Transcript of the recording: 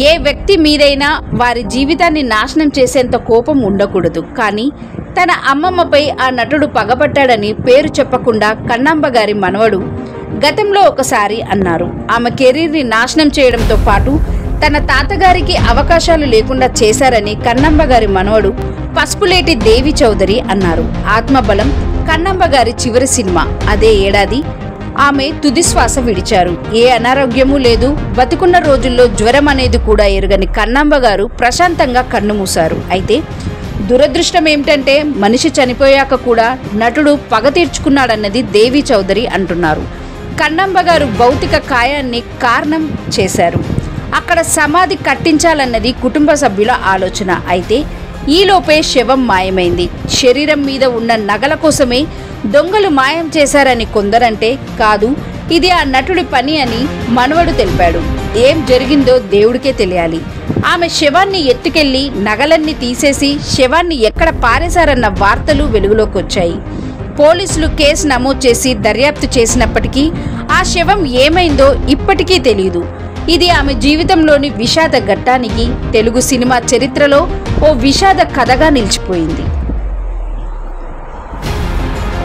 ఏ వ్యక్తి మీదైనా వారి జీవితాన్ని నాశనం చేసేంత కోపం ఉండకూడదు. కానీ తన అమ్మమ్మపై ఆ నటుడు పగబట్టాడని పేరు చెప్పకుండా కన్నాంబ గారి మనవడు గతంలో ఒకసారి అన్నారు. ఆమె కెరీర్ని నాశనం చేయడంతో పాటు తన తాతగారికి అవకాశాలు లేకుండా చేశారని కన్నాంబ గారి మనవడు పసుపులేటి దేవి చౌదరి అన్నారు. ఆత్మబలం కన్నాంబ గారి చివరి సినిమా. అదే ఏడాది ఆమె తుదిశ్వాస విడిచారు. ఏ అనారోగ్యమూ లేదు. బతికున్న రోజుల్లో జ్వరం అనేది కూడా ఎరుగని కన్నాంబ గారు ప్రశాంతంగా కన్నుమూశారు. అయితే దురదృష్టం ఏమిటంటే మనిషి చనిపోయాక కూడా నటుడు పగ తీర్చుకున్నాడన్నది దేవి చౌదరి అంటున్నారు. కన్నాంబ గారు భౌతిక కాయాన్ని కారణం చేశారు. అక్కడ సమాధి కట్టించాలన్నది కుటుంబ సభ్యుల ఆలోచన. అయితే ఈలోపే శవం మాయమైంది. శరీరం మీద ఉన్న నగల కోసమే దొంగలు మాయం చేశారని కొందరంటే, కాదు ఇది ఆ నటుడి పని అని మనవడు తెలిపాడు. ఏం జరిగిందో దేవుడికే తెలియాలి. ఆమె శవాన్ని ఎత్తుకెళ్లి నగలన్నీ తీసేసి శవాన్ని ఎక్కడ పారేశారన్న వార్తలు వెలుగులోకి వచ్చాయి. పోలీసులు కేసు నమోదు చేసి దర్యాప్తు చేసినప్పటికీ ఆ శవం ఏమైందో ఇప్పటికీ తెలియదు. ఇది ఆమె జీవితంలోని విషాద ఘట్టానికి తెలుగు సినిమా చరిత్రలో ఓ విషాద కథగా నిలిచిపోయింది.